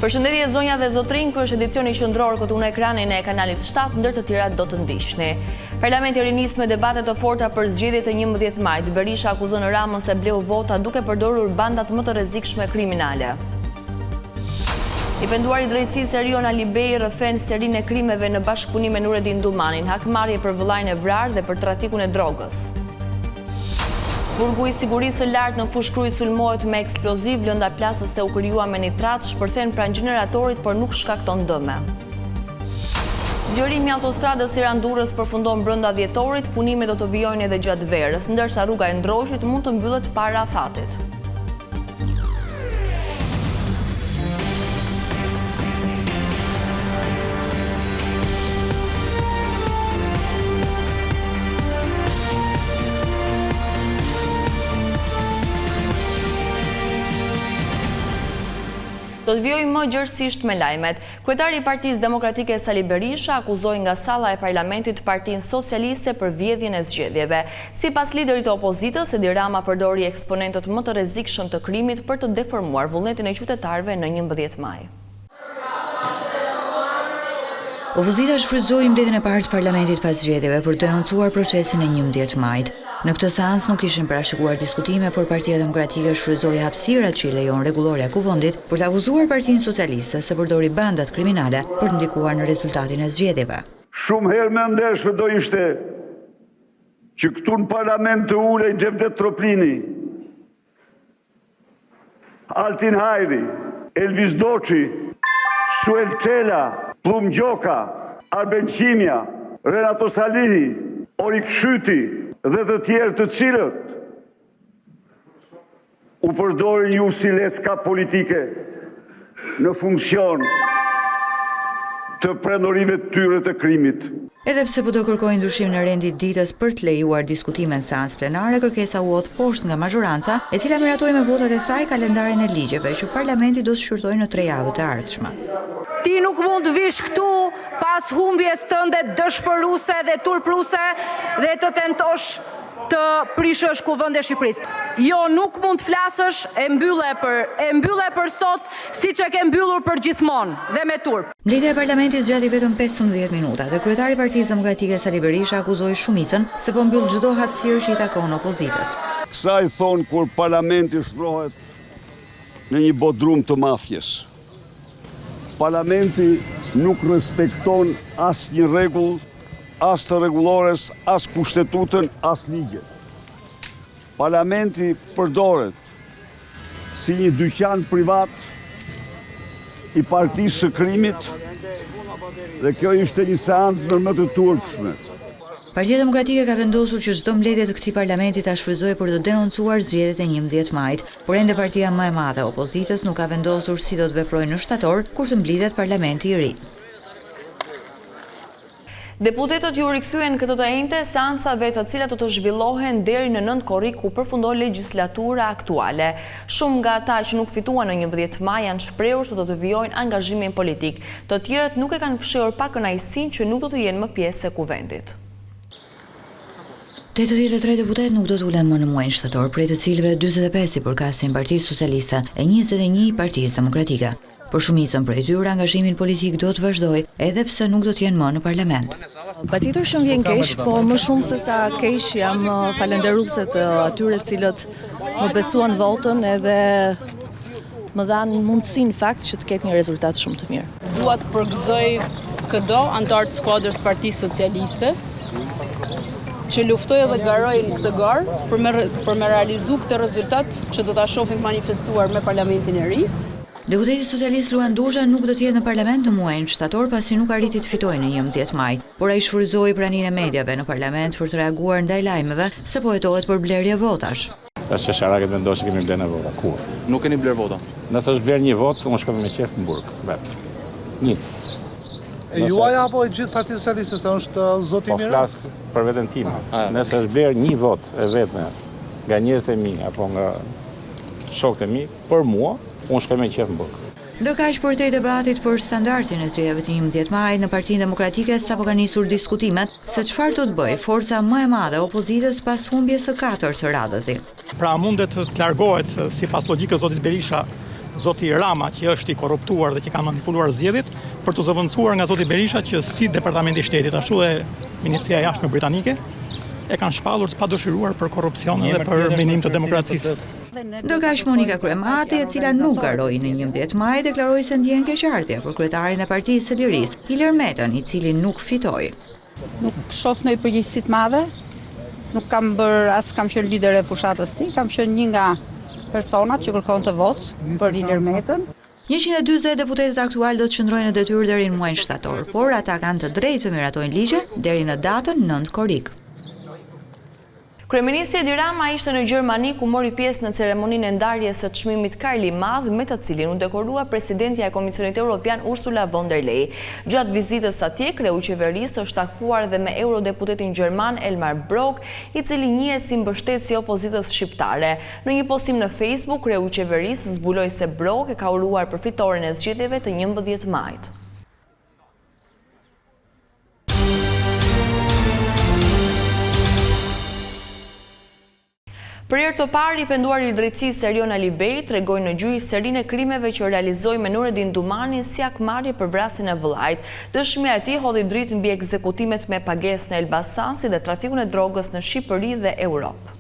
Përshëndetje zonja dhe zotrinj, ky është edicioni qendror këtu në ekranin e kanalit 7, ndër të tjerat do të ndiqni. Parlamenti rinis me debate të forta për zgjedhjet e 11 majit. Berisha akuzon Ramën se bleu vota duke përdorur bandat më të rrezikshme kriminale. I penduari drejtësisë Erion Alibej rrëfen serinë e krimeve në bashkëpunim me Nureddin Dumanin, hakmarrje për vëllain e vrarë dhe për trafikun e drogës. Burgu i sigurisë së lartë në Fushë Krujë sulmohet me eksploziv, lënda plasës se u krijuar me nitrat shpërthen pranë gjeneratorit por nuk shkakton dëme. Zgjerimi i autostradës Tiranë-Durrës përfundon brenda dhjetorit, punimet do të vijojnë edhe gjatë verës, ndërsa rruga e Ndroshit mund të mbyllet para afatit. Do të vijojmë më gjërësisht me lajmet. Kryetari i Partisë Demokratike Sali Berisha akuzoi nga salla e parlamentit Partinë Socialiste për vjedhjen e zgjedhjeve. Sipas liderit të opozitës, Edi Rama përdori eksponentët më të rrezikshëm të krimit për të deformuar vullnetin e qytetarëve në 11 maj. Opozita shfrytëzoi mbledhjen e parë të parlamentit pas zgjedhjeve për të denoncuar procesin e 11 majit. Në këtë seancë nuk ishin parashikuar diskutime, por Partia Demokratike shfrytëzoi hapësirat që i lejon rregullorja e kuvendit për të akuzuar Partinë Socialiste se përdori bandat kriminale për të ndikuar në rezultatin e zgjedhjeve. Shumë herë më ndershme do ishte që këtu në parlament të ulej Xhevdet Troplini, Altin Hajri, Elvis Doçi, Suel Çela, Plum Gjoka, Arben Qimja, Renato Salihi, Orik Shyti dhe të tjerë të cilët u përdorin ju si leska politike në funksion të prenorive të tyre të krimit. Edhe pse po do kërkojnë ndryshim në rendit ditës për të lejuar diskutime në seancë plenare, kërkesa u hodh poshtë nga mazhoranca, e cila miratoi me votat e saj kalendarin e ligjeve që parlamenti do të shqyrtojë në 3 javët e ardhshme. Ti nuk mund të vish këtu pas humbjes tënde dëshpëruese dhe turpruese dhe të tentosh të prishësh kuvendin e Shqipërisë. Jo, nuk mund të flasësh, e mbylle për sot siç e ke mbyllur për gjithmonë dhe me turp. Mbledhja e parlamentit zgjati vetëm 15 minuta dhe kryetari i Partisë Demokratike Sali Berisha akuzoi shumicën se po mbyll çdo hapësirë që i takon opozitës. Kësaj thon kur parlamenti shtrohet në një bodrum të mafjes. Parlamenti nuk respekton as një rregull, as të rregullores, as kushtetutën, as ligjet. Parlamenti përdoret si një dyqan privat i partisë së krimit dhe kjo ishte një seancë në më të turpshme. Partia Demokratike ka vendosur që çdo mbledhje të këtij parlamenti ta shfrytëzojë për të denoncuar zgjedhjet e 11 majit, por ende partia më e madhe e opozitës nuk ka vendosur si do të veprojë në shtator kur të mblidhet parlamenti i ri. Deputetët ju rikthyen këtë të njëjtë seancave të cilat do të zhvillohen deri në 9 korrik ku përfundon legjislatura aktuale. Shumë nga ata që nuk fituan në 11 maj janë shprehur se do të vijojnë angazhimin politik. Të tjerët nuk e kanë fshehur pa kënaqësinë që nuk do të jenë më pjesë e kuvendit. 83 deputet nuk do të ulen më në muajin shtator, prej të cilëve 45 i përkasin Partisë Socialiste e 21 Partisë Demokratike. Por shumicën prej tyre angazhimin politik do të vazhdojë edhe pse nuk do të jenë më në parlament. Patjetër që më vjen keq, po më shumë se sa keq jam falënderuese të atyre të cilët më besuan votën edhe më dhanë mundësinë fakt që të ketë një rezultat shumë të mirë. Dua të përgëzoj këdo antar të skuadrës Partisë Socialiste që luftoj dhe garojnë këtë garë për me realizu këtë rezultat që do ta shohim manifestuar me parlamentin e ri. Deputeti socialist Luan Dusha nuk do të jetë në parlament në muajin shtator pasi nuk arriti të fitojë në 11 maj, por ai shfrytëzoi praninë e mediave në parlament për të reaguar ndaj lajmeve se po hetohet për blerje votash. Tash çfarë këtë vendos që kemi blerë vota? Kur? Nuk keni blerë vota. Nëse është blerë një votë, unë shkoj me qef në burg, vetë. Një. E juaj apo e gjithë Partisë Socialiste se është zoti mirë? Po flas për veten time. Nëse është blerë një votë e vetme nga njerëzit e mi apo nga shokët e mi, për mua, unë shkoj me qef në burg. Ndërkaq përtej debatit për standardin e zgjedhjeve të 11 majit në Partinë Demokratike sapo ka nisur diskutimet se çfarë do të bëjë forca më e madhe e opozitës pas humbjes së 4 të radhëzi. Pra mundet të largohet sipas logjikës zotit Berisha zoti Rama, që është i korruptuar dhe që ka manipuluar zgjedhjet, për të zëvendësuar nga zoti Berisha që si Departamenti i Shtetit ashtu dhe Ministria e Jashtme britanike e kanë shpallur të padëshiruar për korrupsion dhe për minim të demokracisë. Ndërkaq Monika Kryemati, e cila nuk garoi në 11 maj, deklaroi se ndjen keqardhje për kryetarin e Partisë së Lirisë, Ilir Metën, i cili nuk fitoi. Nuk shoh ndonjë përgjegjësi të madhe. Nuk kam kam qenë lider e fushatës ti, kam qenë një nga personat që kërkon të votë për Ilir Metën. 140 deputetët aktual do të qëndrojnë në detyrë deri në muajin shtator, por ata kanë të drejtë të miratojnë ligje deri në datën 9 korrik. Kryeministri Edi Rama ishte në Gjermani ku mori pjesë në ceremoninë e ndarjes së çmimit Karl i Madh, me të cilin u dekorua presidentja e Komisionit Evropian Ursula von der Leyen. Gjatë vizitës atje, kreu i qeverisë është takuar dhe me eurodeputetin gjerman Elmar Brok, i cili njihet si mbështetësi i opozitës shqiptare. Në një postim në Facebook, kreu i qeverisë zbuloi se Brok e ka uruar për fitoren e zgjedhjeve të 11 majit. Për herë të parë, i penduari i drejtësisë Erion Alibej tregoi në gjyq serinë e krimeve që realizoi me Nureddin Dumanin si akmarrje për vrasjen e vëllait. Dëshmia e tij hodhi dritë mbi ekzekutimet me pagesë në Elbasan, si dhe trafikun e drogës në Shqipëri dhe Europë.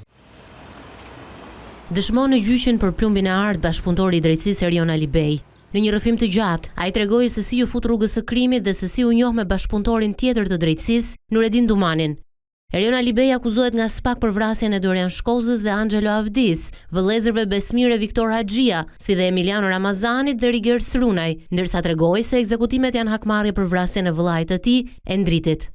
Dëshmon në gjyqin për plumbin e art bashkëpunëtori i drejtësisë Erion Alibej. Në një rrëfim të gjatë, ai tregoi se si u fut rrugës së krimit dhe se si u njoh me bashkëpunëtorin tjetër të drejtësisë, Nureddin Dumanin. Erion Alibej akuzohet nga SPAK për vrasjen e Dorian Shkozës dhe Angelo Avdis, vëllezërve Besmire Viktor Haxhia, si dhe Emiliano Ramazanit dhe Riger Srunaj, ndërsa tregoi se ekzekutimet janë hakmarrje për vrasjen e vëllait të tij, Endritit.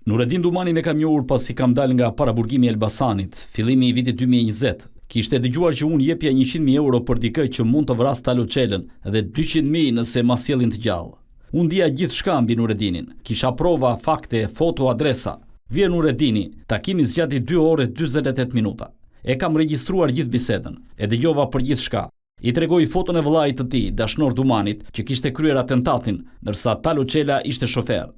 Nureddin Dumanin e kam njohur pasi kam dalë nga paraburgimi i Elbasanit, fillimi i vitit 2020. Kishte dëgjuar që unë jepja 100.000 euro për dikë që mund të vras Talo Çelën dhe 200.000 nëse ma sjellin të gjallë. Unë dija gjithçka mbi Nureddinin, kisha prova, fakte, foto, adresa. Vjen Nureddini, takimi zgjati 2 orë e 48 minuta. E kam regjistruar gjithë bisedën, e dëgjova për gjithçka. I tregoi foton e vëllait të tij, dashnor Dumanit, që kishte kryer atentatin, ndërsa Talo Çela ishte shofer.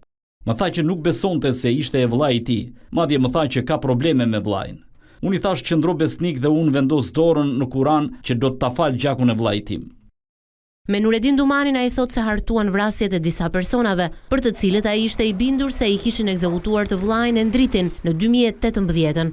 Më tha që nuk besonte se ishte e vëllai i tij, madje më tha që ka probleme me vëllain. Unë i thash qëndro besnik dhe unë vendos dorën në Kur'an që do të ta fal gjakun e vëllait tim. Me Nureddin Dumanin ai thot se hartuan vrasjet e disa personave, për të cilët ai ishte i bindur se i kishin ekzekutuar të vllain Endritin në 2018.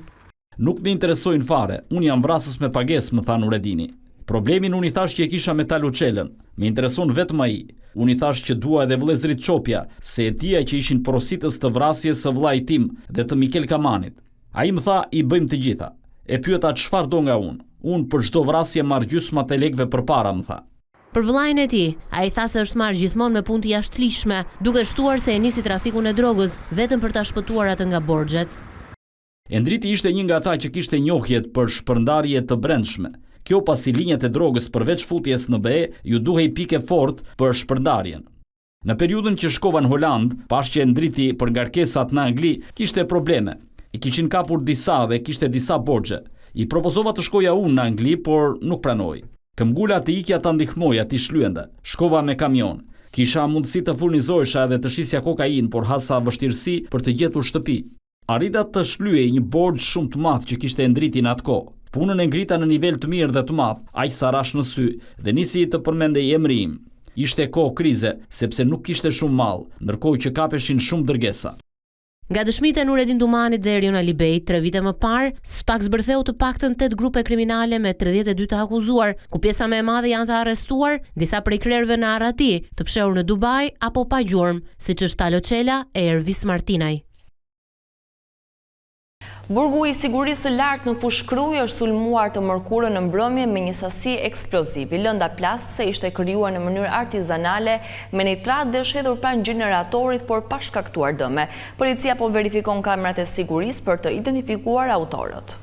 Nuk më interesojnë fare, unë jam vrasës me pagesë, më tha Nureddini. Problemin unë i thash që e kisha me Talo Çelën, më intereson vetëm ai. Unë i thash që dua edhe vëllezërit Çopja, se e dija që ishin porositës të vrasjes së vllait tim dhe të Mikel Kamanit. Ai më tha i bëjmë të gjitha. E pyeta çfarë do nga unë. Unë për çdo vrasje marr gjysmën e lekëve përpara, më tha. Për vëllain e tij, ai tha se është marrë gjithmonë me punë të jashtëligjshme, duke shtuar se e nisi trafikun e drogës vetëm për ta shpëtuar atë nga borxhet. Endriti ishte një nga ata që kishte njohjet për shpërndarje të brendshme. Kjo pasi linjat e drogës përveç futjes në BE ju duhej pike fort për shpërndarjen. Në periudhën që shkova në Holand, pash që Endriti për ngarkesat në Angli kishte probleme. I kishin kapur disa dhe kishte disa borxhe. I propozova të shkoja unë në Angli, por nuk pranoi. Këmbgula të ikja ta ndihmoja ti shlyende. Shkova me kamion. Kisha mundësi të furnizohesha edhe të shisja kokain, por hasa vështirësi për të gjetur shtëpi. Arrita të shlyej një borxh shumë të madh që kishte Endriti në atë kohë. Punën e ngrita në nivel të mirë dhe të madh, aq sa rash në sy dhe nisi të përmendej emri im. Ishte kohë krize, sepse nuk kishte shumë mall, ndërkohë që kapeshin shumë dërgesa. Nga dëshmitë e Nureddin Dumanit dhe Erion Alibej, 3 vite më parë, SPAK zbërtheu të paktën 8 grupe kriminale me 32 të akuzuar, ku pjesa më e madhe janë të arrestuar, disa prej krerëve në Arati, të fshehur në Dubai apo pa gjurmë, siç është Talo Çela e Ervis Martinaj. Burgu i sigurisë së lartë në Fushkruj është sulmuar të mërkurën në mbrëmje me një sasi eksplozivi. Lënda plasëse ishte krijuar në mënyrë artizanale me nitrat dhe është hedhur pranë gjeneratorit, por pa shkaktuar dëme. Policia po verifikon kamerat e sigurisë për të identifikuar autorët.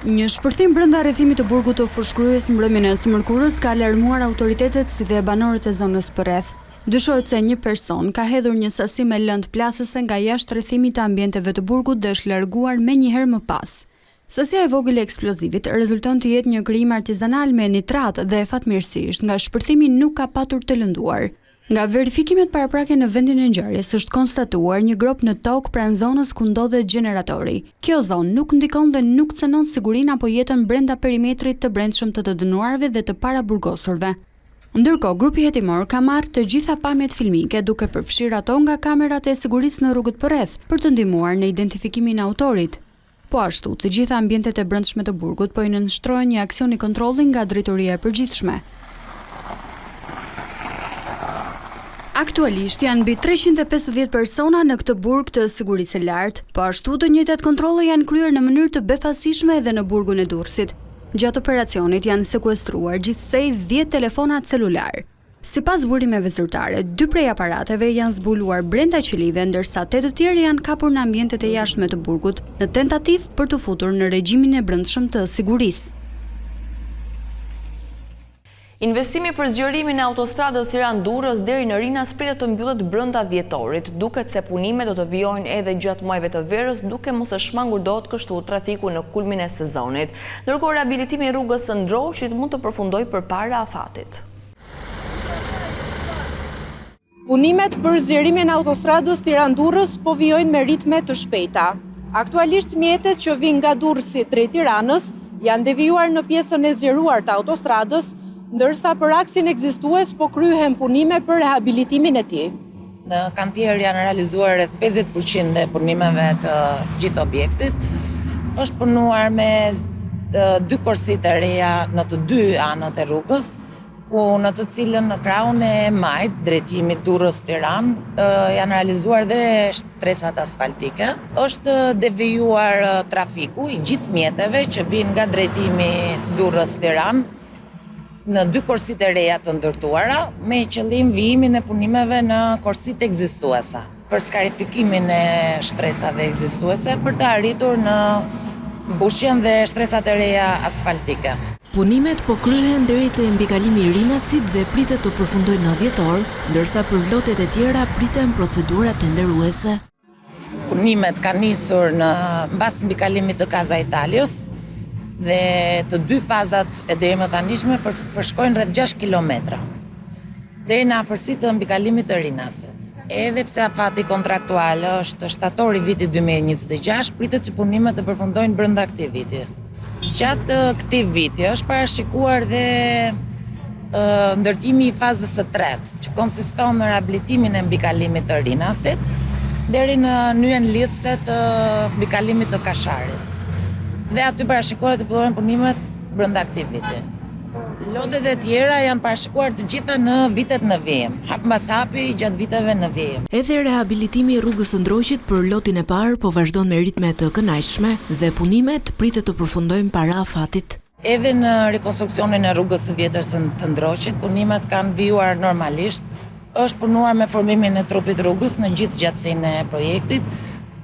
Një shpërthim brenda rrethimit të burgut të Fushkrujës mbrëmjen e së mërkurës ka alarmuar autoritetet si dhe banorët e zonës përreth. Dyshohet se një person ka hedhur një sasi me lëndë plasëse nga jashtë rrethimit të ambienteve të burgut dhe është larguar menjëherë më pas. Sasia e vogël e eksplozivit rezulton të jetë një krijim artizanal me nitrat dhe fatmirësisht nga shpërthimi nuk ka patur të lënduar. Nga verifikimet paraprake në vendin e ngjarjes është konstatuar një grop në tokë pranë zonës ku ndodhet gjeneratori. Kjo zonë nuk ndikon dhe nuk cënon sigurinë apo jetën brenda perimetrit të brendshëm të dënuarve dhe të paraburgosurve. Ndërkohë, grupi hetimor ka marrë të gjitha pamjet filmike duke përfshirë ato nga kamerat e sigurisë në rrugët përreth për të ndihmuar në identifikimin e autorit. Po ashtu, të gjitha ambientet e brendshme të burgut po i nënshtrohen një aksioni kontrolli nga drejtoria e përgjithshme. Aktualisht janë mbi 350 persona në këtë burg të sigurisë së lartë, po ashtu të njëjtat kontrolle janë kryer në mënyrë të befasishme edhe në burgun e Durrësit. Gjatë operacionit janë sekuestruar gjithsej 10 telefona celular. Sipas burimeve zyrtare, 2 prej aparateve janë zbuluar brenda qelive, ndërsa 8 të tjerë janë kapur në ambientet e jashtme të burgut, në tentativë për të futur në regjimin e brendshëm të sigurisë. Investimi për zgjerimin e autostradës Tiranë-Durrës deri në Rinas pritet të mbyllet brenda dhjetorit. Duket se punimet do të vijojnë edhe gjatë muajve të verës, duke mos e shmangur dot kështu trafiku në kulmin e sezonit. Ndërkohë rehabilitimi i rrugës së Ndroqit mund të përfundojë përpara afatit. Punimet për zgjerimin e autostradës Tiranë-Durrës po vijojnë me ritme të shpejta. Aktualisht mjetet që vijnë nga Durrësi drejt Tiranës janë devijuar në pjesën e zgjeruar të autostradës, ndërsa për aksin ekzistues po kryhen punime për rehabilitimin e tij. Në kantier janë realizuar rreth 50% e punimeve të gjithë objektit. Është punuar me 2 korsi të reja në të 2 anët e rrugës, ku në të cilën në krahun e majt, drejtimit Durrës-Tiranë, janë realizuar dhe shtresat asfaltike. Është devijuar trafiku i gjithë mjeteve që vijnë nga drejtimi Durrës-Tiranë në 2 korsit e reja të ndërtuara, me qëllim vijimin e punimeve në korsit ekzistuese, për skarifikimin e shtresave ekzistuese, për të arritur në mbushjen dhe shtresat e reja asfaltike. Punimet po kryhen deri te mbikalimi i Rinasit dhe pritet të përfundojnë në dhjetor, ndërsa për vlotet e tjera priten procedura tenderuese. Punimet kanë nisur në mbas mbikalimit të Kaza Italiës dhe të 2 fazat e deri më tanishme përshkojnë rreth 6 kilometra deri në afërsitë të mbikalimit të Rinasit. Edhe pse afati kontraktual është shtatori vitit 2026, pritet që punimet të përfundojnë brenda këtij viti. Gjatë këtij viti është parashikuar dhe ndërtimi i fazës së tretë, që konsiston në rehabilitimin e mbikalimit të Rinasit deri në nyjen lidhëse të mbikalimit të Kasharit. Dhe aty parashikohet të fillojnë punimet brenda këtij viti. Lotet e tjera janë parashikuar të gjitha në vitet në vijim, hap mbas hapi gjatë viteve në vijim. Edhe rehabilitimi i rrugës së Ndroqit për lotin e parë po vazhdon me ritme të kënaqshme dhe punimet pritet të përfundojnë para afatit. Edhe në rekonstruksionin e rrugës së vjetër të Ndroqit, punimet kanë vijuar normalisht. Është punuar me formimin e trupit rrugës në gjithë gjatësinë e projektit.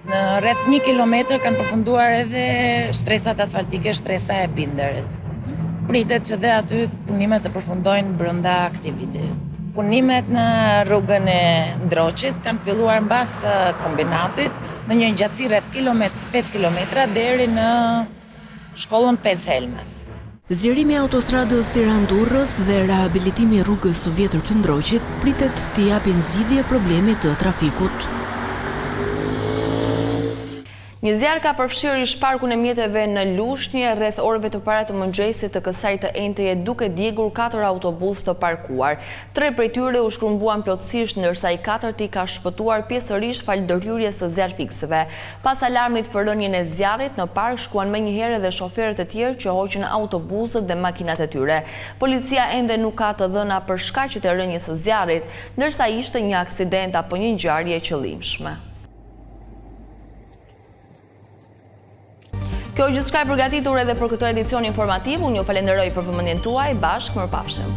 Në rreth 1 kilometër kanë përfunduar edhe shtresat asfaltike, shtresat e binderit. Pritet që dhe aty punimet të përfundojnë brenda këtij viti. Punimet në rrugën e Ndroqit kanë filluar mbas kombinatit në një gjatësi rreth 5 kilometra deri në shkollën 5 Helmes. Zgjerimi i autostradës Tiranë-Durrës dhe rehabilitimi i rrugës së vjetër të Ndroqit pritet të japin zgjidhje problemit të trafikut. Një zjarr ka përfshirë shparkun e mjeteve në Lushnjë rreth orëve të para të mëngjesit të kësaj të enteje, duke djegur 4 autobus të parkuar. 3 prej tyre u shkrumbuan plotësisht, ndërsa i 4-ti ka shpëtuar pjesërisht fal ndërhyrjes së zjarrfikseve. Pas alarmit për rënien e zjarrit, në park shkuan menjëherë edhe shoferët e tjerë që hoqën autobusët dhe makinat e tyre. Policia ende nuk ka të dhëna për shkaqet e rënies së zjarrit, ndërsa ishte një aksident apo një ngjarje e qëllimshme. Kjo gjithçka e përgatitur edhe për këtë edicion informativ. Unë ju falenderoj për vëmendjen tuaj. Bashkë mirupafshim.